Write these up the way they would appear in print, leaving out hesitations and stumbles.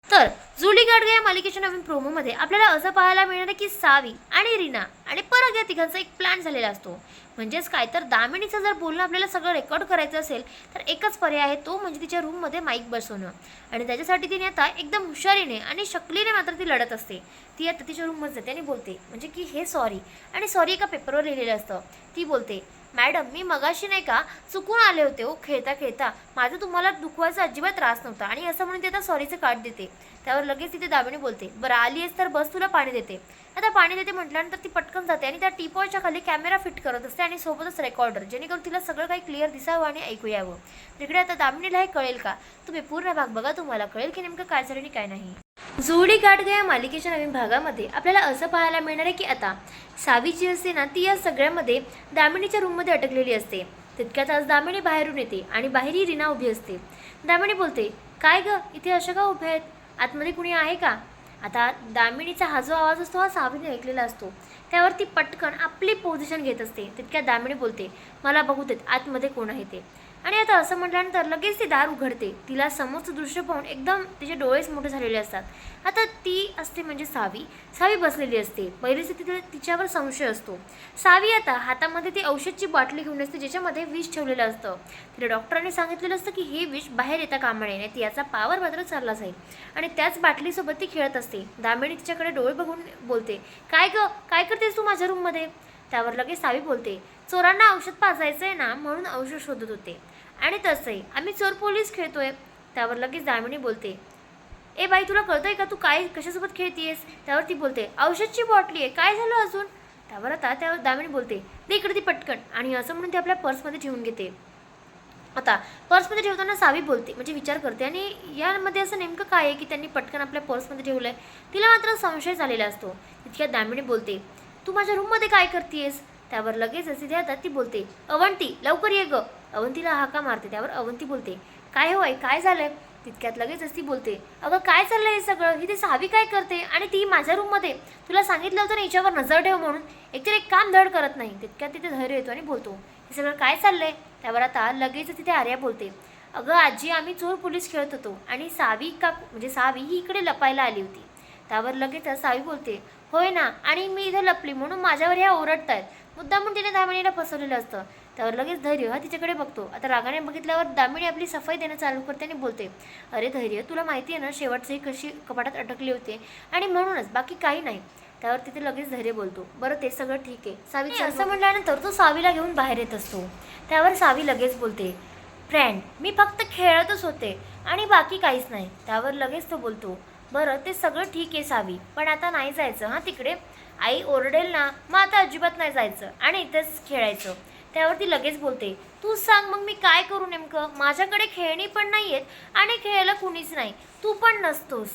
तर जुली गाडगे या मालिकेच्या नवीन प्रोमोमध्ये आपल्याला असं पाहायला मिळणार आहे की सावी आणि रीना आणि परत या तिघांचा एक प्लॅन झालेला असतो. म्हणजेच काय तर दामिनीचं जर बोलणं आपल्याला सगळं रेकॉर्ड करायचं असेल तर एकच पर्याय आहे, तो म्हणजे तिच्या रूममध्ये माईक बसवणं. आणि त्याच्यासाठी तिने आता एकदम हुशारीने आणि शक्लीने मात्र ती लढत असते. ती आता तिच्या रूममध्ये जाते आणि बोलते म्हणजे की हे सॉरी, आणि सॉरी एका पेपरवर लिहिलेलं असतं. ती बोलते, मॅडम मी मगाशी नाही का चुकून आले होते हो, खेळता खेळता माझं तुम्हाला दुखवायचा अजिबात त्रास नव्हता, आणि असं म्हणून ते आता सॉरीचं कार्ड देते. त्यावर लगेच तिथे दामिनी बोलते, बरं आली आहेस तर बस तुला पाणी देते. आता पाणी देते म्हटल्यानंतर ती पटकन जाते आणि त्या टीपॉयच्या खाली कॅमेरा फिट करत असते आणि सोबतच रेकॉर्डर, जेणेकरून तिला सगळं काही क्लिअर दिसावं आणि ऐकू यावं. तिकडे आता दामिनीला हे कळेल का? तुम्ही पूर्ण भाग बघा, तुम्हाला कळेल की नेमकं काय झालं आणि काय नाही. जोडी गाठ या मालिकेच्या नवीन भागामध्ये आपल्याला असं पाहायला मिळणार आहे की आता सावी जी असते ना, ती या सगळ्यामध्ये दामिनीच्या रूममध्ये अटकलेली असते. तितक्यात आज दामिनी बाहेरून येते आणि बाहेरही रीना उभी असते. दामिनी बोलते, काय ग इथे अशा का उभ्या आहेत? आतमध्ये कुणी आहे का? आता दामिनीचा हा जो आवाज असतो हा सावीने ऐकलेला असतो. त्यावर ती पटकन आपली पोझिशन घेत असते. तितक्यात दामिनी बोलते, मला बघू देत आतमध्ये कोण आहे ते. आणि आता असं म्हटल्यानंतर लगेच ती दार उघडते. तिला समोरचं दृश्य पाहून एकदम तिचे डोळेच मोठे झालेले असतात. आता ती असते म्हणजे सावी. सावी बसलेली असते. पहिलेच तिथे तिच्यावर संशय असतो. सावी आता हातामध्ये ती औषधची बाटली घेऊन असते, ज्याच्यामध्ये विष ठेवलेलं असतं. तिला डॉक्टरांनी सांगितलेलं असतं की हे विष बाहेर येता कामा नये, नाही याचा पावर मात्र चालला जाईल. आणि त्याच बाटलीसोबत ती खेळत असते. दामिनी तिच्याकडे डोळे बघून बोलते, काय ग काय करतेस तू माझ्या रूममध्ये? त्यावर लगेच सावी बोलते, चोरांना औषध पाजायचं आहे ना, म्हणून औषध शोधत होते. आणि तसंही आम्ही चोर पोलीस खेळतोय. त्यावर लगेच दामिनी बोलते, ए बाई तुला कळतंय का तू काय कशासोबत खेळतीयस? त्यावर ती बोलते, औषधची बॉटली आहे, काय झालं अजून? त्यावर आता त्यावर दामिनी बोलते, दे इकडे ती पटकन, आणि असं म्हणून ती आपल्या पर्समध्ये ठेवून घेते. आता पर्समध्ये ठेवताना सावी बोलते म्हणजे विचार करते, आणि यामध्ये असं नेमकं काय आहे की त्यांनी पटकन आपल्या पर्समध्ये ठेवलं आहे? तिला मात्र संशय झालेला असतो. तितक्यात दामिनी बोलते, तू माझ्या रूममध्ये काय करतेस? त्यावर लगेच असे द्या ती बोलते, अवंती लवकर ये ग. अवंतीला हाका मारते. त्यावर अवंती बोलते, काय हो आई काय झालंय? तितक्यात लगेच ती बोलते, अगं काय चाललंय हे सगळं? ही ती सावी काय करते आणि ती माझ्या रूममध्ये? तुला सांगितलं होतं ना हिच्यावर नजर ठेव म्हणून, एकतर एक काम धड करत नाही. तितक्यात तिथे धैर्य येतो आणि बोलतो, हे सगळं काय चाललंय? त्यावर आता लगेच तिथे आर्या बोलते, अगं आजी आम्ही चोर पोलीस खेळत होतो आणि सावी का म्हणजे सावी ही इकडे लपायला आली होती. त्यावर लगेच सावी बोलते, होय ना, आणि मी इथे लपली म्हणून माझ्यावर ह्या ओरडत आहेत. मुद्दामून तिने दामिनीला फसवलेलं असतं. त्यावर लगेच धैर्य हा तिच्याकडे बघतो. आता रागाने बघितल्यावर दामिनी आपली सफाई देणं चालू करते आणि बोलते, अरे धैर्य तुला माहिती आहे ना शेवटची कशी कपाटात अटकली होते, आणि म्हणूनच बाकी काही नाही. त्यावर तिथे लगेच धैर्य बोलतो, बरं ते सगळं ठीक आहे सावी. असं म्हटल्यानंतर तो सावीला घेऊन बाहेर येत असतो. त्यावर सावी लगेच बोलते, फ्रेंड मी फक्त खेळतच होते आणि बाकी काहीच नाही. त्यावर लगेच तो बोलतो, बरं ते सगळं ठीक आहे सावी, पण आता नाही जायचं हां तिकडे, आई ओरडेल ना, मग आता अजिबात नाही जायचं आणि इथेच खेळायचं. त्यावरती लगेच बोलते, तू सांग मग मी काय करू नेमकं? माझ्याकडे खेळणी पण नाही आहेत आणि खेळायला कुणीच नाही, तू पण नसतोस,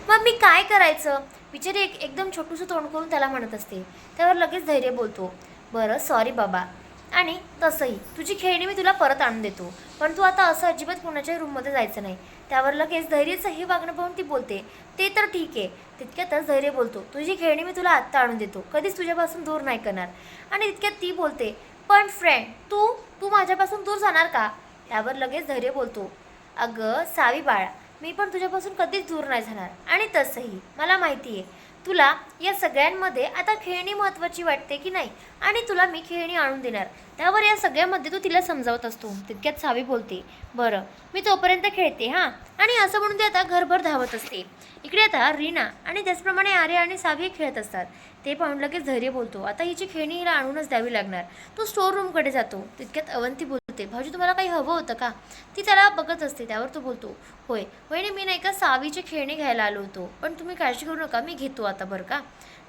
मग मी काय करायचं? बिचारी एकदम छोटूसं तोंड करून त्याला म्हणत असते. त्यावर लगेच धैर्य बोलतो, बरं सॉरी बाबा, आणि तसंही तुझी खेळणी मी तुला परत आणून देतो, पण तू आता असं अजिबात कोणाच्या रूममध्ये जायचं नाही. त्यावर लगेच धैर्यचं हे वागणं पाहून ती बोलते, ते तर ठीक आहे. तितक्यातच धैर्य बोलतो, तुझी खेळणी मी तुला आत्ता आणून देतो, कधीच तुझ्यापासून दूर नाही करणार. आणि तितक्यात ती बोलते, पण फ्रेंड तू तू माझ्यापासून दूर जाणार का? त्यावर लगेच धैर्य बोलतो, अगं सावी बाळा, मी पण तुझ्यापासून कधीच दूर नाही जाणार, आणि तसंही मला माहिती आहे तुला या सगळ्यांमध्ये आता खेळणी महत्त्वाची वाटते की नाही, आणि तुला मी खेळणी आणून देणार. त्यावर या सगळ्यामध्ये तू तिला समजावत असतो. तितक्यात सावी बोलते, बरं मी तोपर्यंत खेळते हां, आणि असं म्हणून ती आता घरभर धावत असते. इकडे आता रीना आणि त्याचप्रमाणे आर्या आणि सावी खेळत असतात. ते पाहून लगेच धैर्य बोलतो, आता हिची खेळणी हिला आणूनच द्यावी लागणार. तो स्टोर रूमकडे जातो. तितक्यात अवंती बोलते, भाऊजी तुम्हाला काही हवं होतं का? ती त्याला बघत असते. त्यावर तो बोलतो, होय वहिनी मी नाही का सावीचे खेळणे घ्यायला आलो होतो, पण तुम्ही काळजी करू नका मी घेतो आता बरं का.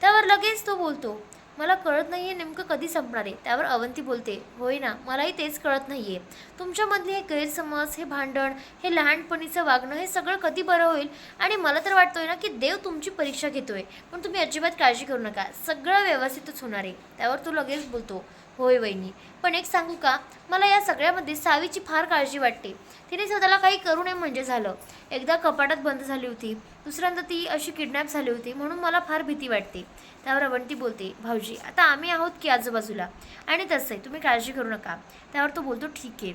त्यावर लगेच तो बोलतो, मला कळत नाही आहे नेमकं कधी संपणार आहे. त्यावर अवंती बोलते, होय ना मलाही तेच कळत नाही आहे, तुमच्यामधले हे गैरसमज, हे भांडण, हे लहानपणीचं वागणं, हे सगळं कधी बरं होईल. आणि मला तर वाटतोय ना की देव तुमची परीक्षा घेतोय, पण तुम्ही अजिबात काळजी करू नका, सगळं व्यवस्थितच होणार आहे. त्यावर तो लगेच बोलतो, होय वहिनी, पण एक सांगू का, मला या सगळ्यामध्ये सावीची फार काळजी वाटते. तिने स्वतःला काही करू नये म्हणजे झालं. एकदा कपाटात बंद झाली होती, दुसऱ्यांदा ती अशी किडनॅप झाली होती, म्हणून मला फार भीती वाटते. त्यावर अवंती बोलते, भाऊजी आता आम्ही आहोत की आजूबाजूला, आणि तसंही तुम्ही काळजी करू नका. त्यावर तो बोलतो, ठीक आहे.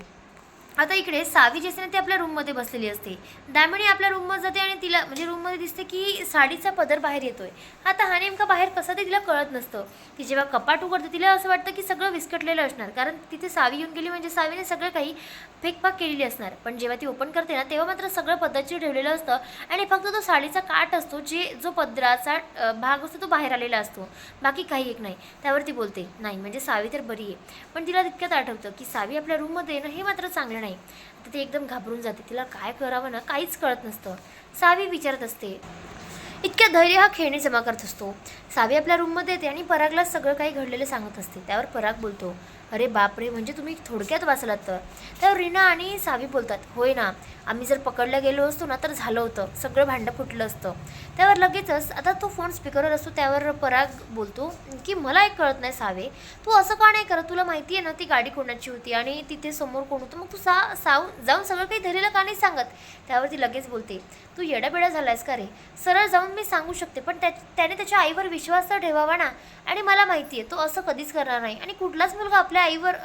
आता इकडे सावी जी असते ना ती आपल्या रूममध्ये बसलेली असते. दामिनी आपल्या रूममध्ये जाते आणि तिला म्हणजे रूममध्ये दिसते की साडीचा पदर बाहेर येतोय. आता हा नेमका बाहेर कसा ते तिला कळत नसतं. ती जेव्हा कपाट उघडते तिला असं वाटतं की सगळं विस्कटलेलं असणार, कारण तिथे सावी येऊन गेली म्हणजे सावीने सगळं काही फेकफाक केलेली असणार. पण जेव्हा ती ओपन करते ना तेव्हा मात्र सगळं पद्धतशीर ठेवलेलं असतं आणि फक्त तो साडीचा काठ असतो, जो पदराचा भाग असतो तो बाहेर आलेला असतो, बाकी काही एक नाही. त्यावर ती बोलते नाही म्हणजे सावी तर बरी आहे. पण तिला तितक्यात आठवतं की सावी आपल्या रूममध्ये येणं हे मात्र चांगलं नाही. तर ती एकदम घाबरून जाते. तिला काय करावं ना काहीच कळत नसतं. सावी विचारत असते. इतक्या धैर्य हा खेळणी जमा करत असतो. सावी आपल्या रूममध्ये येते आणि परागला सगळं काही घडलेलं सांगत असते. त्यावर पराग बोलतो, अरे बापरे, म्हणजे तुम्ही थोडक्यात वाचलात तर. त्यावर रीना आणि सावी बोलतात, होय ना, आम्ही जर पकडलं गेलो असतो ना तर झालं होतं, सगळं भांडं फुटलं असतं. त्यावर लगेचच आता तो फोन स्पीकरवर असतो. त्यावर पराग बोलतो की मला एक कळत नाही सावे, तू असं का नाही करत? तुला माहिती आहे ना ती गाडी कोणाची होती आणि तिथे समोर कोण होतं, मग तू जाऊन सगळं काही धरीला का नाही सांगत? त्यावर ती लगेच बोलते, तू येडाबेडा झालायस का रे? सरळ जाऊन मी सांगू शकते, पण त्याने त्याच्या आईवर विश्वास तर ठेवावा ना. आणि मला माहिती आहे तो असं कधीच करणार नाही आणि कुठलाच मुलगा आपल्या आईवर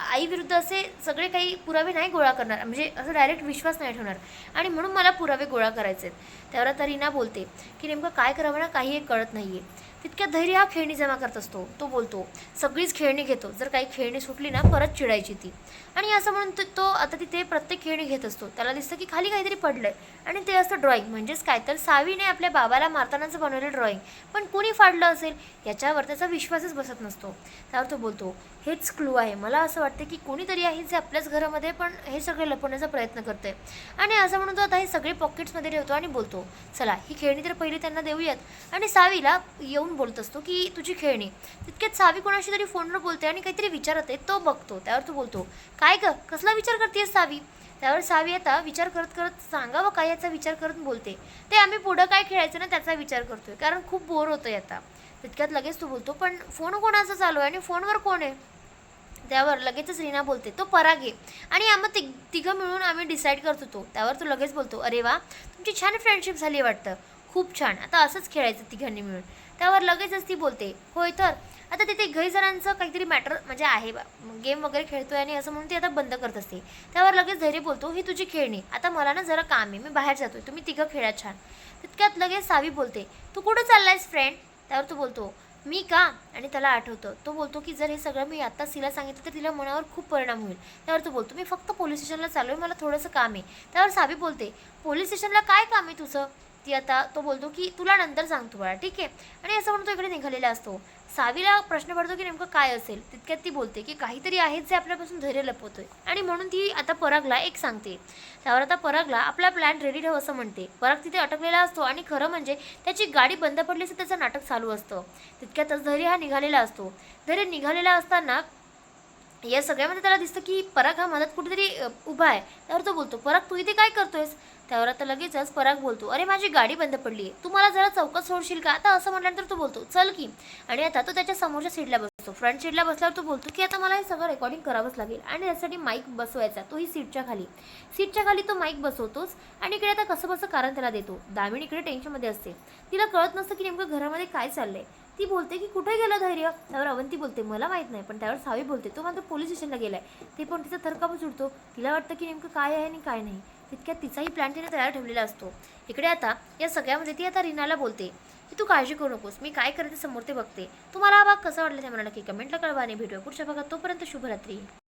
आईविरुद्ध असे सगळे काही पुरावे नाही गोळा करणार, म्हणजे असं डायरेक्ट विश्वास नाही ठेवणार. आणि म्हणून मला पुरावे गोळा करायचे आहेत. त्यावर आता रीना बोलते की नेमकं काय करावं ना काही एक कळत नाही आहे. तितक्या धैर्य हा खेळणी जमा करत असतो. तो बोलतो, सगळीच खेळणी घेतो, जर काही खेळणी सुटली ना परत चिडायची ती. आणि असं म्हणून तो आता तिथे प्रत्येक खेळणी घेत असतो. त्याला दिसतं की खाली काहीतरी पडलंय आणि ते असतं ड्रॉइंग. म्हणजेच काय तर सावीने आपल्या बाबाला मारतानाचं बनवलेलं ड्रॉइंग. पण कोणी फाडलं असेल याच्यावर त्याचा विश्वासच बसत नसतो. त्यावर तो बोलतो, हेच क्लू आहे. मला असं वाटतं की कोणीतरी आहे जे आपल्याच घरामध्ये पण हे सगळे लपवण्याचा प्रयत्न करते. आणि असं म्हणून तो आता हे सगळे पॉकेट्समध्ये ठेवतो आणि बोलतो, चला ही खेळणी तर पहिली त्यांना देऊयात. आणि सावीला येऊन बोलत असतो की तुझी खेळणी. तितक्यात सावी कोणाशी तरी फोनवर बोलते आणि काहीतरी विचारत आहे. तो बघतो. त्यावर तो बोलतो, काय ग, कसला विचार करतेस सावी? त्यावर सावी आता विचार करत करत सांगावं काय याचा विचार करत बोलते, ते आम्ही पुढं काय खेळायचं ना त्याचा विचार करतोय, कारण खूप बोर होतोय आता. तितक्यात लगेच तो बोलतो, पण फोन कोणाचा चालू आहे आणि फोनवर कोण आहे? त्यावर लगेचच रीना बोलते, तो पराग आहे आणि आम्ही तिघं मिळून आम्ही डिसाईड करत होतो. त्यावर तो लगेच बोलतो, अरे वा, तुमची छान फ्रेंडशिप झाली वाटतं, खूप छान, आता असंच खेळायचं तिघांनी मिळून. त्यावर लगेचच ती बोलते, होय तर. आता तिथे काही जणांचं काहीतरी मॅटर म्हणजे आहे बा, गेम वगैरे खेळतोय आणि असं म्हणून ती आता बंद करत असते. त्यावर लगेच धैर्य बोलतो, ही तुझी खेळणी, आता मला ना जरा काम आहे, मी बाहेर जातोय, तुम्ही तिघं खेळा छान. तितक्यात लगेच सावी बोलते, तू कुठं चाललायस फ्रेंड? त्यावर तो बोलतो, मी का? आणि त्याला आठवतं. तो बोलतो की जर हे सगळं मी आत्ताच तिला सांगितलं तर तिला मनावर खूप परिणाम होईल. त्यावर तो बोलतो, मी फक्त पोलीस स्टेशनला चालू आहे, मला थोडंसं काम आहे. त्यावर सावी बोलते, पोलीस स्टेशनला काय काम आहे तुझं? तो बोलतो की तुला नंतर सांगतो बाळा, ठीक आहे. आणि असं म्हणून तो इकडे निघालेला असतो. सावीला प्रश्न पडतो की नेमकं काय असेल. तितक्यात ती बोलते की काहीतरी आहेच जे आपल्यापासून धैर्य लपवतोय आणि म्हणून ती आता परागला एक सांगते. त्यावर आता परागला आपला प्लॅन रेडी ठेव असं म्हणते. पराग तिथे अटकलेला असतो आणि खरं म्हणजे त्याची गाडी बंद पडली असं त्याचं नाटक चालू असतं. तितक्यातच धैर्य हा निघालेला असतो. धैर्य निघालेला असताना या सगळ्यामध्ये त्याला दिसतं की पराग हा मदत कुठेतरी उभा आहे. त्यावर तो बोलतो, पराग तू इथे काय करतोयस? त्यावर आता लगेचच पराग बोलतो, अरे माझी गाडी बंद पडली आहे, तू मला जरा चौकात सोडशील का? आता असं म्हटल्यानंतर तो बोलतो, चल की. आणि आता तो त्याच्या समोरच्या सीटला बसतो. फ्रंट सीटला बसल्यावर तो बोलतो की आता मला हे सगळं रेकॉर्डिंग करावंच लागेल आणि यासाठी माईक बसवायचा, तोही सीटच्या खाली तो माईक बसवतोच. आणि इकडे आता कसं बसं कारण त्याला देतो. दामिनी इकडे टेन्शनमध्ये असते. तिला कळत नसतं की नेमकं घरामध्ये काय चाललंय. ती बोलते की कुठे गेलं धैर्य? त्यावर अवंती बोलते, मला माहीत नाही. पण त्यावर सावी बोलते, तो मात्र पोलीस स्टेशनला गेलाय. ते पण तिचा थरकापच उडतो. तिला वाटतं की नेमकं काय आहे आणि काय नाही. तितक्यात तिचाही प्लॅन तिने तयार ठेवलेला असतो. इकडे आता या सगळ्यामध्ये ती आता रीनाला बोलते की तू काळजी करू नकोस, मी काय करते समोर ते बघते. तुम्हाला हा भाग कसा वाटला ते मला नक्की कमेंटला कळवा आणि भेटूया पुढच्या भागात. तोपर्यंत शुभरात्री.